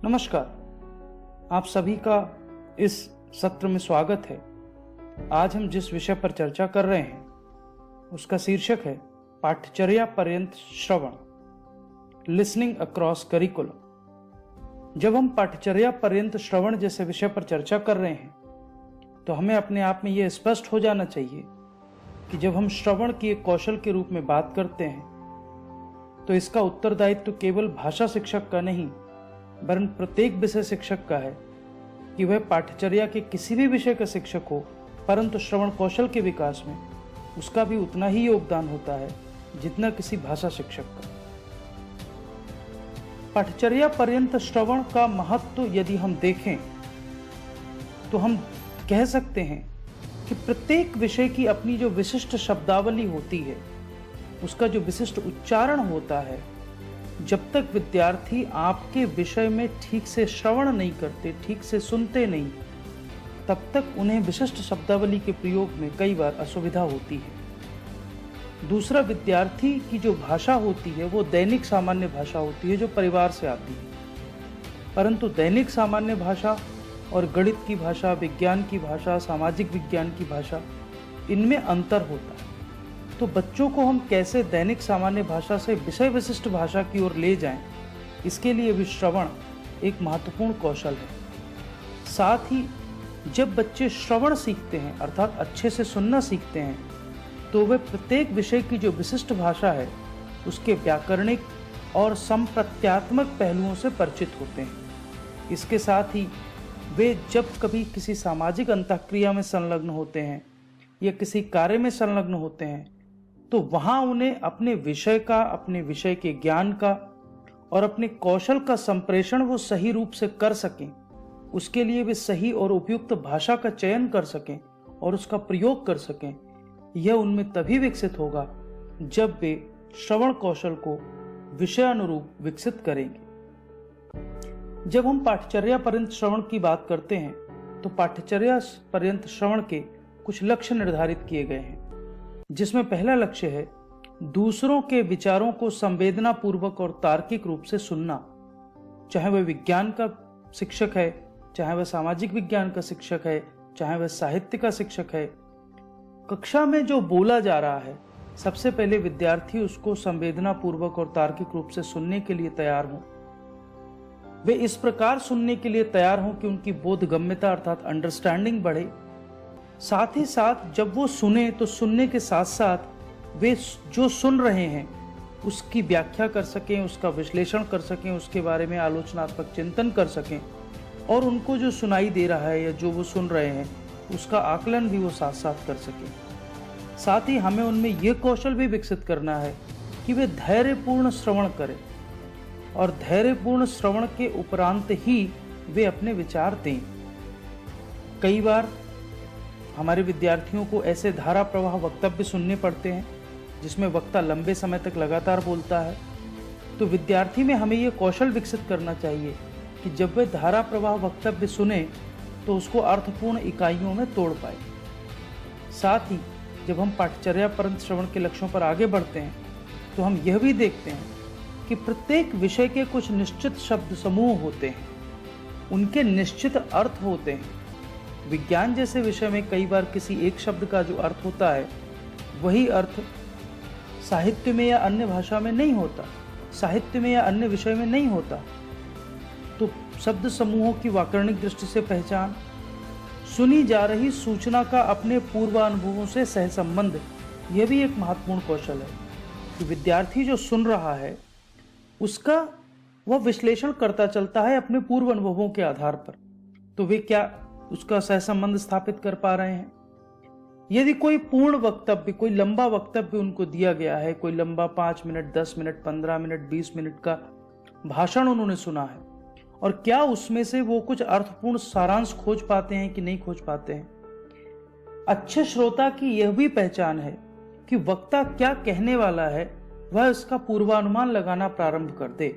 नमस्कार, आप सभी का इस सत्र में स्वागत है। आज हम जिस विषय पर चर्चा कर रहे हैं उसका शीर्षक है पाठ्यचर्या पर्यंत श्रवण, लिसनिंग अक्रॉस करिकुलम। जब हम पाठ्यचर्या पर्यंत श्रवण जैसे विषय पर चर्चा कर रहे हैं तो हमें अपने आप में यह स्पष्ट हो जाना चाहिए कि जब हम श्रवण की एक कौशल के रूप में बात करते हैं तो इसका उत्तरदायित्व केवल भाषा शिक्षक का नहीं वरन प्रत्येक विषय शिक्षक का है कि वह पाठ्यचर्या के किसी भी विषय का शिक्षक हो, परंतु श्रवण कौशल के विकास में उसका भी उतना ही योगदान होता है जितना किसी भाषा शिक्षक का। पाठ्यचर्या पर्यंत श्रवण का महत्व यदि हम देखें तो हम कह सकते हैं कि प्रत्येक विषय की अपनी जो विशिष्ट शब्दावली होती है, उसका जो विशिष्ट उच्चारण होता है, जब तक विद्यार्थी आपके विषय में ठीक से श्रवण नहीं करते, ठीक से सुनते नहीं, तब तक उन्हें विशिष्ट शब्दावली के प्रयोग में कई बार असुविधा होती है। दूसरा, विद्यार्थी की जो भाषा होती है वो दैनिक सामान्य भाषा होती है जो परिवार से आती है, परंतु दैनिक सामान्य भाषा और गणित की भाषा, विज्ञान की भाषा, सामाजिक विज्ञान की भाषा, इनमें अंतर होता है। तो बच्चों को हम कैसे दैनिक सामान्य भाषा से विषय विशिष्ट भाषा की ओर ले जाएं, इसके लिए भी श्रवण एक महत्वपूर्ण कौशल है। साथ ही जब बच्चे श्रवण सीखते हैं अर्थात अच्छे से सुनना सीखते हैं, तो वे प्रत्येक विषय की जो विशिष्ट भाषा है उसके व्याकरणिक और संप्रत्यात्मक पहलुओं से परिचित होते हैं। इसके साथ ही वे जब कभी किसी सामाजिक अंतःक्रिया में संलग्न होते हैं या किसी कार्य में संलग्न होते हैं तो वहां उन्हें अपने विषय का, अपने विषय के ज्ञान का और अपने कौशल का संप्रेषण वो सही रूप से कर सकें, उसके लिए वे सही और उपयुक्त भाषा का चयन कर सकें और उसका प्रयोग कर सकें। यह उनमें तभी विकसित होगा जब वे श्रवण कौशल को विषयानुरूप विकसित करेंगे। जब हम पाठ्यचर्या पर्यंत श्रवण की बात करते हैं तो पाठ्यचर्या पर्यंत श्रवण के कुछ लक्ष्य निर्धारित किए गए हैं, जिसमें पहला लक्ष्य है दूसरों के विचारों को संवेदना पूर्वक और तार्किक रूप से सुनना। चाहे वह विज्ञान का शिक्षक है, चाहे वह सामाजिक विज्ञान का शिक्षक है, चाहे वह साहित्य का शिक्षक है, कक्षा में जो बोला जा रहा है सबसे पहले विद्यार्थी उसको संवेदना पूर्वक और तार्किक रूप से सुनने के लिए तैयार हों। वे इस प्रकार सुनने के लिए तैयार हों कि उनकी बोधगम्यता अर्थात अंडरस्टैंडिंग बढ़े। साथ ही साथ जब वो सुने तो सुनने के साथ साथ वे जो सुन रहे हैं उसकी व्याख्या कर सकें, उसका विश्लेषण कर सकें, उसके बारे में आलोचनात्मक चिंतन कर सकें और उनको जो सुनाई दे रहा है या जो वो सुन रहे हैं उसका आकलन भी वो साथ साथ कर सकें। साथ ही हमें उनमें यह कौशल भी विकसित करना है कि वे धैर्यपूर्ण श्रवण करें और धैर्यपूर्ण श्रवण के उपरांत ही वे अपने विचार दें। कई बार हमारे विद्यार्थियों को ऐसे धारा प्रवाह वक्तव्य सुनने पड़ते हैं जिसमें वक्ता लंबे समय तक लगातार बोलता है। तो विद्यार्थी में हमें यह कौशल विकसित करना चाहिए कि जब वे धारा प्रवाह वक्तव्य सुने तो उसको अर्थपूर्ण इकाइयों में तोड़ पाए। साथ ही जब हम पाठ्यचर्या पर्यंत श्रवण के लक्ष्यों पर आगे बढ़ते हैं तो हम यह भी देखते हैं कि प्रत्येक विषय के कुछ निश्चित शब्द समूह होते हैं, उनके निश्चित अर्थ होते हैं। विज्ञान जैसे विषय में कई बार किसी एक शब्द का जो अर्थ होता है वही अर्थ साहित्य में या अन्य भाषा में नहीं होता, साहित्य में या अन्य विषय में नहीं होता। तो शब्द समूहों की व्याकरणिक दृष्टि से पहचान, सुनी जा रही सूचना का अपने पूर्वानुभवों से सहसंबंध, यह भी एक महत्वपूर्ण कौशल है कि विद्यार्थी जो सुन रहा है उसका वह विश्लेषण करता चलता है अपने पूर्व अनुभवों के आधार पर। तो वे क्या उसका सहसंबंध स्थापित कर पा रहे हैं। यदि कोई पूर्ण वक्तव्य, कोई लंबा वक्तव्य उनको दिया गया है, कोई लंबा 5 मिनट, 10 मिनट, 15 मिनट, 20 मिनट का भाषण उन्होंने सुना है और क्या उसमें से वो कुछ अर्थपूर्ण सारांश खोज पाते हैं कि नहीं खोज पाते हैं। अच्छे श्रोता की यह भी पहचान है कि वक्ता क्या कहने वाला है, वह इसका पूर्वानुमान लगाना प्रारंभ कर दे।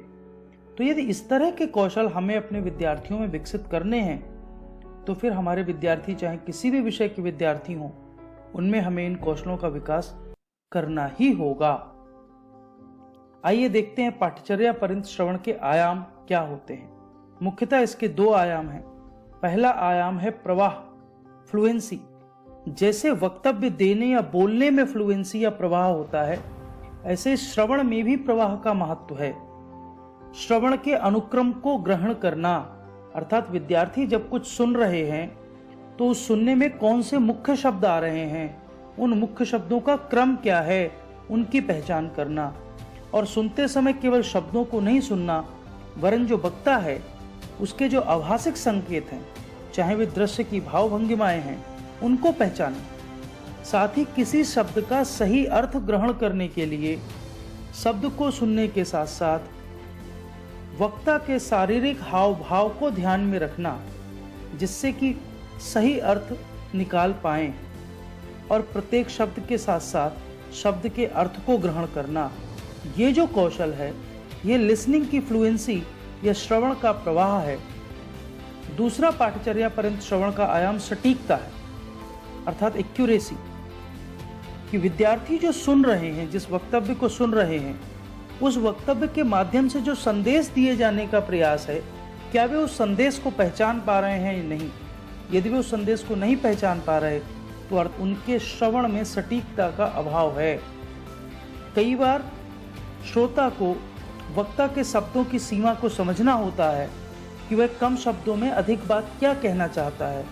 तो यदि इस तरह के कौशल हमें अपने विद्यार्थियों में विकसित करने हैं तो फिर हमारे विद्यार्थी चाहे किसी भी विषय के विद्यार्थी हों, उनमें हमें इन कौशलों का विकास करना ही होगा। आइए देखते हैं पाठ्यचर्या पर्यंत श्रवण के आयाम क्या होते हैं। मुख्यतः इसके दो आयाम हैं। पहला आयाम है प्रवाह, फ्लुएंसी। जैसे वक्तव्य देने या बोलने में फ्लुएंसी या प्रवाह होता है, ऐसे श्रवण में भी प्रवाह का महत्व है। श्रवण के अनुक्रम को ग्रहण करना, अर्थात विद्यार्थी जब कुछ सुन रहे हैं तो उस सुनने में कौन से मुख्य शब्द आ रहे हैं, उन मुख्य शब्दों का क्रम क्या है, उनकी पहचान करना। और सुनते समय केवल शब्दों को नहीं सुनना, वरन जो वक्ता है उसके जो आभासिक संकेत हैं, चाहे वे दृश्य की भावभंगिमाएं हैं, उनको पहचानें। साथ ही किसी शब्द का सही अर्थ ग्रहण करने के लिए शब्द को सुनने के साथ साथ वक्ता के शारीरिक हाव भाव को ध्यान में रखना, जिससे कि सही अर्थ निकाल पाएं। और प्रत्येक शब्द के साथ साथ शब्द के अर्थ को ग्रहण करना, ये जो कौशल है, ये लिसनिंग की फ्लुएंसी या श्रवण का प्रवाह है। दूसरा पाठचर्या पर्यंत श्रवण का आयाम सटीकता है, अर्थात एक्यूरेसी, कि विद्यार्थी जो सुन रहे हैं, जिस वक्तव्य को सुन रहे हैं, उस वक्तव्य के माध्यम से जो संदेश दिए जाने का प्रयास है, क्या वे उस संदेश को पहचान पा रहे हैं या नहीं। यदि वे उस संदेश को नहीं पहचान पा रहे तो उनके श्रवण में सटीकता का अभाव है। कई बार श्रोता को वक्ता के शब्दों की सीमा को समझना होता है कि वह कम शब्दों में अधिक बात क्या कहना चाहता है,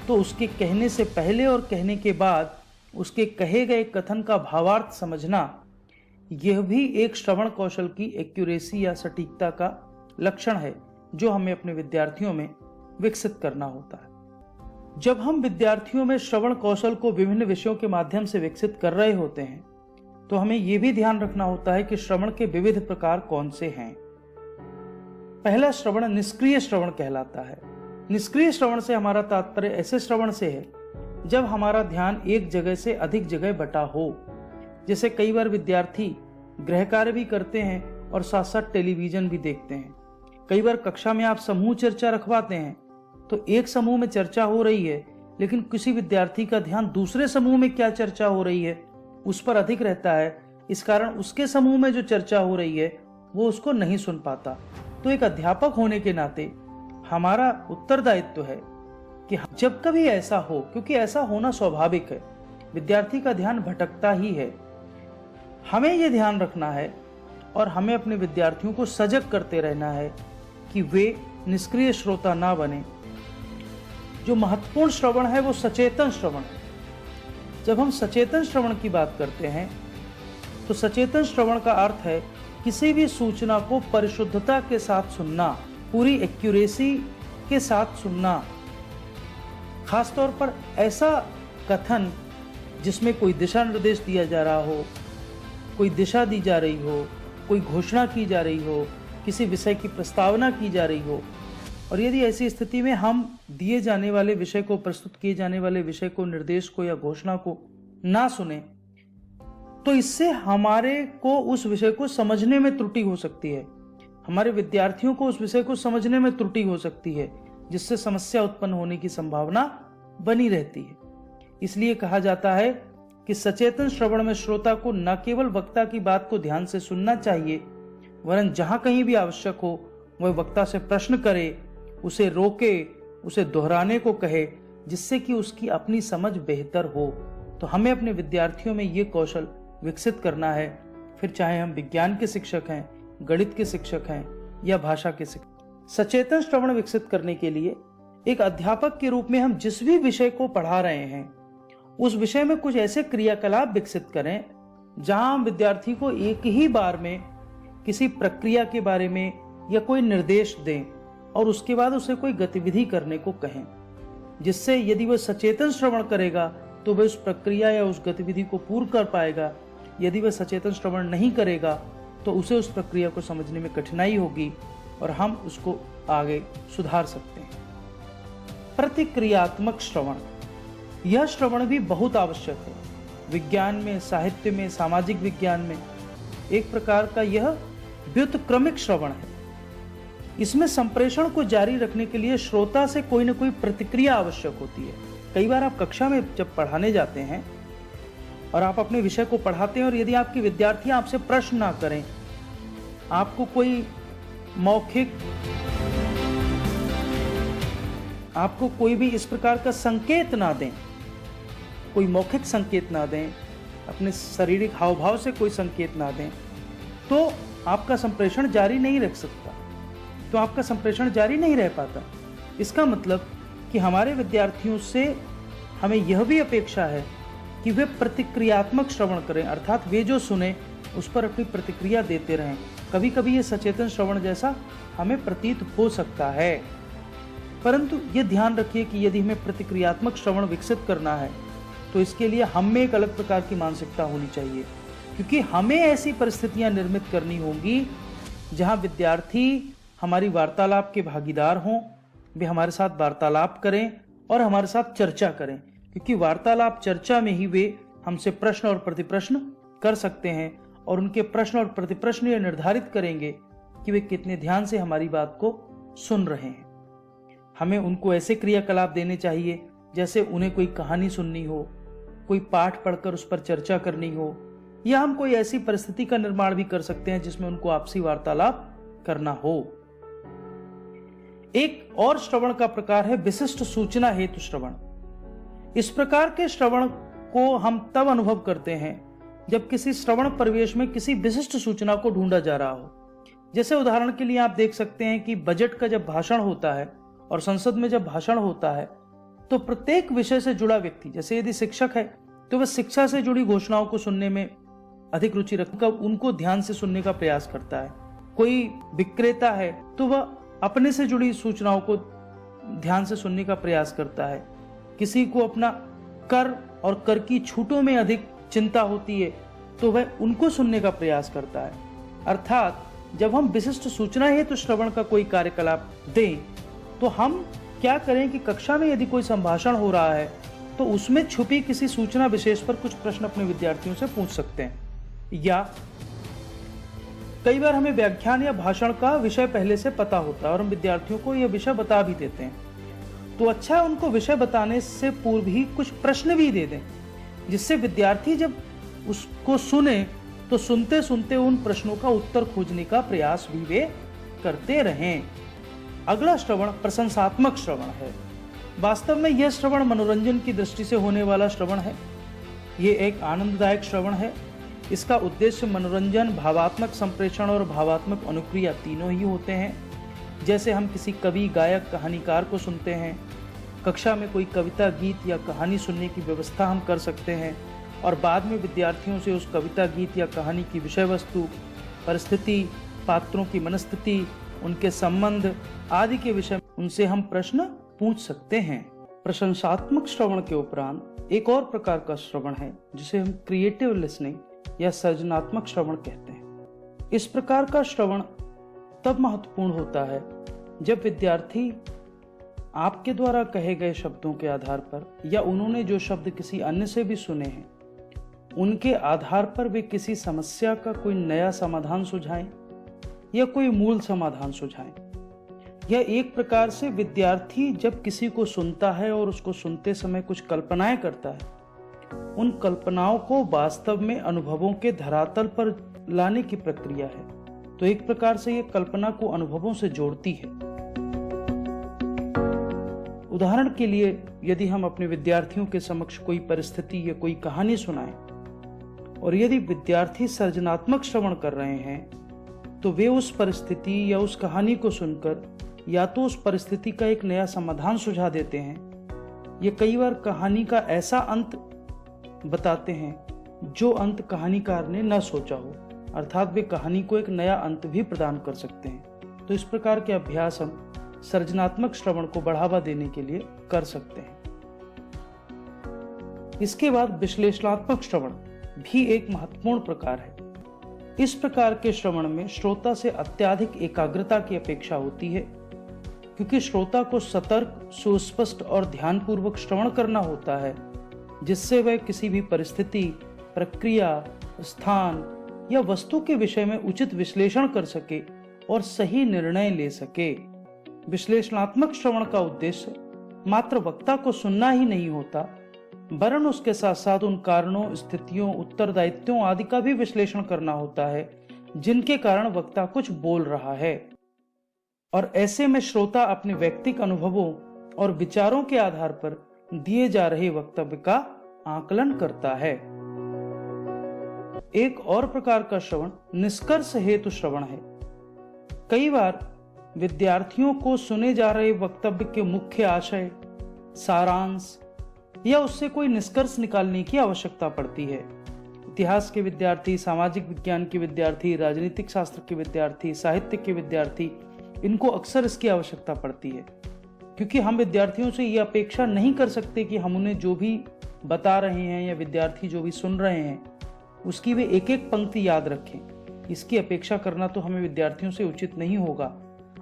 तो उसके कहने से पहले और कहने के बाद उसके कहे गए कथन का भावार्थ समझना, यह भी एक श्रवण कौशल की एक्यूरेसी या सटीकता का लक्षण है, जो हमें अपने विद्यार्थियों में विकसित करना होता है। जब हम विद्यार्थियों में श्रवण कौशल को विभिन्न विषयों के माध्यम से विकसित कर रहे होते हैं, तो हमें यह भी ध्यान रखना होता है कि श्रवण के विविध प्रकार कौन से हैं। पहला श्रवण निष्क्रिय श्रवण कहलाता है। निष्क्रिय श्रवण से हमारा तात्पर्य ऐसे श्रवण से है जब हमारा ध्यान एक जगह से अधिक जगह बटा हो। जैसे कई बार विद्यार्थी गृह कार्य भी करते हैं और साथ साथ टेलीविजन भी देखते हैं। कई बार कक्षा में आप समूह चर्चा रखवाते हैं, तो एक समूह में चर्चा हो रही है, लेकिन किसी विद्यार्थी का ध्यान दूसरे समूह में क्या चर्चा हो रही है उस पर अधिक रहता है। इस कारण उसके समूह में जो चर्चा हो रही है वो उसको नहीं सुन पाता। तो एक अध्यापक होने के नाते हमारा उत्तरदायित्व है कि जब कभी ऐसा हो, क्योंकि ऐसा होना स्वाभाविक है, विद्यार्थी का ध्यान भटकता ही है, हमें यह ध्यान रखना है और हमें अपने विद्यार्थियों को सजग करते रहना है कि वे निष्क्रिय श्रोता ना बने। जो महत्वपूर्ण श्रवण है वो सचेतन श्रवण है। जब हम सचेतन श्रवण की बात करते हैं तो सचेतन श्रवण का अर्थ है किसी भी सूचना को परिशुद्धता के साथ सुनना, पूरी एक्यूरेसी के साथ सुनना। खासतौर पर ऐसा कथन जिसमें कोई दिशा निर्देश दिया जा रहा हो, कोई दिशा दी जा रही हो, कोई घोषणा की जा रही हो, किसी विषय की प्रस्तावना की जा रही हो, और यदि ऐसी स्थिति में हम दिए जाने वाले विषय को, प्रस्तुत किए जाने वाले विषय को, निर्देश को या घोषणा को ना सुने, तो इससे हमारे को उस विषय को समझने में त्रुटि हो सकती है, हमारे विद्यार्थियों को उस विषय को समझने में त्रुटि हो सकती है, जिससे समस्या उत्पन्न होने की संभावना बनी रहती है। इसलिए कहा जाता है कि सचेतन श्रवण में श्रोता को न केवल वक्ता की बात को ध्यान से सुनना चाहिए, वरन जहां कहीं भी आवश्यक हो वह वक्ता से प्रश्न करे, उसे रोके, उसे दोहराने को कहे, जिससे कि उसकी अपनी समझ बेहतर हो। तो हमें अपने विद्यार्थियों में ये कौशल विकसित करना है, फिर चाहे हम विज्ञान के शिक्षक हैं, गणित के शिक्षक हैं या भाषा के शिक्षक। सचेतन श्रवण विकसित करने के लिए एक अध्यापक के रूप में हम जिस भी विषय को पढ़ा रहे हैं उस विषय में कुछ ऐसे क्रियाकलाप विकसित करें जहां हम विद्यार्थी को एक ही बार में किसी प्रक्रिया के बारे में या कोई निर्देश दें और उसके बाद उसे कोई गतिविधि करने को कहें, जिससे यदि वह सचेतन श्रवण करेगा तो वह उस प्रक्रिया या उस गतिविधि को पूर्ण कर पाएगा। यदि वह सचेतन श्रवण नहीं करेगा तो उसे उस प्रक्रिया को समझने में कठिनाई होगी और हम उसको आगे सुधार सकते हैं। प्रतिक्रियात्मक श्रवण, यह श्रवण भी बहुत आवश्यक है। विज्ञान में, साहित्य में, सामाजिक विज्ञान में एक प्रकार का यह व्युत्क्रमिक श्रवण है। इसमें संप्रेषण को जारी रखने के लिए श्रोता से कोई न कोई प्रतिक्रिया आवश्यक होती है। कई बार आप कक्षा में जब पढ़ाने जाते हैं और आप अपने विषय को पढ़ाते हैं और यदि आपके विद्यार्थी आपसे प्रश्न ना करें, आपको कोई मौखिक आपको कोई भी इस प्रकार का संकेत ना दें, कोई मौखिक संकेत ना दें, अपने शारीरिक हाव भाव से कोई संकेत ना दें, तो आपका संप्रेषण जारी नहीं रख सकता, तो आपका संप्रेषण जारी नहीं रह पाता। इसका मतलब कि हमारे विद्यार्थियों से हमें यह भी अपेक्षा है कि वे प्रतिक्रियात्मक श्रवण करें, अर्थात वे जो सुने उस पर अपनी प्रतिक्रिया देते रहें। कभी कभी ये सचेतन श्रवण जैसा हमें प्रतीत हो सकता है, परंतु ये ध्यान रखिए कि यदि हमें प्रतिक्रियात्मक श्रवण विकसित करना है तो इसके लिए हम में एक अलग प्रकार की मानसिकता होनी चाहिए, क्योंकि हमें ऐसी परिस्थितियां निर्मित करनी होंगी जहां विद्यार्थी हमारी वार्तालाप के भागीदार हों, वे हमारे साथ वार्तालाप करें और हमारे साथ चर्चा करें, क्योंकि वार्तालाप चर्चा में ही वे हमसे प्रश्न और प्रतिप्रश्न कर सकते हैं और उनके प्रश्न और प्रतिप्रश्न ये निर्धारित करेंगे कि वे कितने ध्यान से हमारी बात को सुन रहे हैं। हमें उनको ऐसे क्रियाकलाप देने चाहिए जैसे उन्हें कोई कहानी सुननी हो, कोई पाठ पढ़कर उस पर चर्चा करनी हो, या हम कोई ऐसी परिस्थिति का निर्माण भी कर सकते हैं जिसमें उनको आपसी वार्तालाप करना हो। एक और श्रवण का प्रकार है विशिष्ट सूचना हेतु श्रवण। इस प्रकार के श्रवण को हम तब अनुभव करते हैं जब किसी श्रवण परिवेश में किसी विशिष्ट सूचना को ढूंढा जा रहा हो। जैसे उदाहरण के लिए आप देख सकते हैं कि बजट का जब भाषण होता है और संसद में जब भाषण होता है तो प्रत्येक विषय से जुड़ा व्यक्ति, जैसे यदि शिक्षक है तो वह शिक्षा से जुड़ी घोषणाओं को सुनने में अधिक रुचि रखकर उनको ध्यान से सुनने का प्रयास करता है। कोई विक्रेता है तो वह अपने से जुड़ी सूचनाओं को ध्यान से सुनने का प्रयास करता है। किसी को अपना कर और कर की छूटों में अधिक चिंता होती है तो वह उनको सुनने का प्रयास करता है। अर्थात जब हम विशिष्ट सूचना हेतु श्रवण का कोई कार्यकलाप दें तो हम क्या करें कि कक्षा में यदि कोई संभाषण हो रहा है तो उसमें छुपी किसी सूचना विशेष पर कुछ प्रश्न अपने विद्यार्थियों से पूछ सकते हैं, या कई बार हमें व्याख्यान या भाषण का विषय पहले से पता होता है और हम विद्यार्थियों को यह विषय बता भी देते हैं, तो अच्छा है उनको विषय बताने से पूर्व ही कुछ प्रश्न भी दे दें, जिससे विद्यार्थी जब उसको सुने तो सुनते सुनते उन प्रश्नों का उत्तर खोजने का प्रयास भी वे करते रहें। अगला श्रवण प्रशंसात्मक श्रवण है। वास्तव में यह श्रवण मनोरंजन की दृष्टि से होने वाला श्रवण है। ये एक आनंददायक श्रवण है। इसका उद्देश्य मनोरंजन, भावात्मक संप्रेषण और भावात्मक अनुक्रिया तीनों ही होते हैं। जैसे हम किसी कवि, गायक, कहानीकार को सुनते हैं, कक्षा में कोई कविता, गीत या कहानी सुनने की व्यवस्था हम कर सकते हैं और बाद में विद्यार्थियों से उस कविता, गीत या कहानी की विषय वस्तु, परिस्थिति, पात्रों की मनस्थिति, उनके संबंध आदि के विषय उनसे हम प्रश्न पूछ सकते हैं। प्रशंसात्मक श्रवण के उपरांत एक और प्रकार का श्रवण है जिसे हम क्रिएटिव लिसनिंग या सृजनात्मक श्रवण कहते हैं। इस प्रकार का श्रवण तब महत्वपूर्ण होता है जब विद्यार्थी आपके द्वारा कहे गए शब्दों के आधार पर या उन्होंने जो शब्द किसी अन्य से भी सुने हैं उनके आधार पर वे किसी समस्या का कोई नया समाधान सुझाएं या कोई मूल समाधान सुझाएं। यह एक प्रकार से विद्यार्थी जब किसी को सुनता है और उसको सुनते समय कुछ कल्पनाएं करता है, उन कल्पनाओं को वास्तव में अनुभवों के धरातल पर लाने की प्रक्रिया है। तो एक प्रकार से यह कल्पना को अनुभवों से जोड़ती है। उदाहरण के लिए यदि हम अपने विद्यार्थियों के समक्ष कोई परिस्थिति या कोई कहानी सुनाएं और यदि विद्यार्थी सृजनात्मक श्रवण कर रहे हैं तो वे उस परिस्थिति या उस कहानी को सुनकर या तो उस परिस्थिति का एक नया समाधान सुझा देते हैं या कई बार कहानी का ऐसा अंत बताते हैं जो अंत कहानीकार ने न सोचा हो, अर्थात वे कहानी को एक नया अंत भी प्रदान कर सकते हैं। तो इस प्रकार के अभ्यास हम सृजनात्मक श्रवण को बढ़ावा देने के लिए कर सकते हैं। इसके बाद विश्लेषणात्मक श्रवण भी एक महत्वपूर्ण प्रकार है। इस प्रकार के श्रवण में श्रोता से अत्यधिक एकाग्रता की अपेक्षा होती है, क्योंकि श्रोता को सतर्क, सुस्पष्ट और ध्यानपूर्वक श्रवण करना होता है, जिससे वह किसी भी परिस्थिति, प्रक्रिया, स्थान या वस्तु के विषय में उचित विश्लेषण कर सके और सही निर्णय ले सके। विश्लेषणात्मक श्रवण का उद्देश्य मात्र वक्ता को सुनना ही नहीं होता, वरन उसके साथ साथ उन कारणों, स्थितियों, उत्तरदायित्वों आदि का भी विश्लेषण करना होता है जिनके कारण वक्ता कुछ बोल रहा है। और ऐसे में श्रोता अपने व्यक्तिगत अनुभवों और विचारों के आधार पर दिए जा रहे वक्तव्य का आकलन करता है। एक और प्रकार का श्रवण निष्कर्ष हेतु श्रवण है। कई बार विद्यार्थियों को सुने जा रहे वक्तव्य के मुख्य आशय, सारांश या उससे कोई निष्कर्ष निकालने की आवश्यकता पड़ती है। इतिहास के विद्यार्थी, सामाजिक विज्ञान के विद्यार्थी, राजनीतिक शास्त्र के विद्यार्थी, साहित्य के विद्यार्थी, इनको अक्सर इसकी आवश्यकता पड़ती है, क्योंकि हम विद्यार्थियों से ये अपेक्षा नहीं कर सकते कि हम उन्हें जो भी बता रहे हैं या विद्यार्थी जो भी सुन रहे हैं उसकी वे एक एक पंक्ति याद रखें। इसकी अपेक्षा करना तो हमें विद्यार्थियों से उचित नहीं होगा।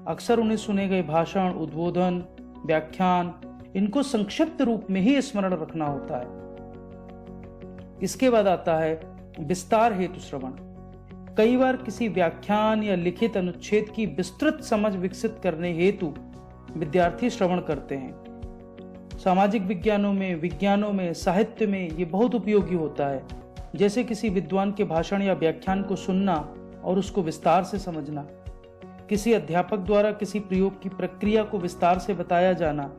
अक्सर उन्हें सुने गए भाषण, उद्बोधन, व्याख्यान, इनको संक्षिप्त रूप में ही स्मरण रखना होता है। इसके बाद आता है विस्तार हेतु श्रवण। कई बार किसी व्याख्यान या लिखित अनुच्छेद की विस्तृत समझ विकसित करने हेतु विद्यार्थी श्रवण करते हैं। सामाजिक विज्ञानों में, साहित्य में ये बहुत उपयोगी होता है। जैसे किसी विद्वान के भाषण या व्याख्यान को सुनना और उसको विस्तार से समझना, किसी अध्यापक द्वारा किसी प्रयोग की प्रक्रिया को विस्तार से बताया जाना,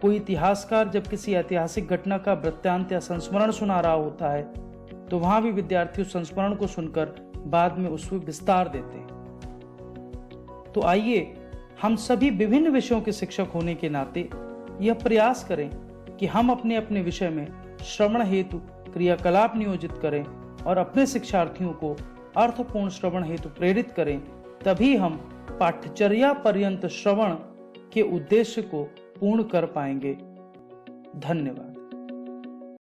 कोई इतिहासकार जब किसी ऐतिहासिक घटना का वृत्तांत या संस्मरण सुना रहा होता है तो वहां भी विद्यार्थी उस संस्मरण को सुनकर बाद में उसमें विस्तार देते हैं। तो आइए हम सभी विभिन्न विषयों के शिक्षक होने के नाते यह प्रयास करें कि हम अपने अपने विषय में श्रवण हेतु क्रियाकलाप नियोजित करें और अपने शिक्षार्थियों को अर्थपूर्ण श्रवण हेतु प्रेरित करें। तभी हम पाठ्यचर्या पर्यंत श्रवण के उद्देश्य को पूर्ण कर पाएंगे। धन्यवाद।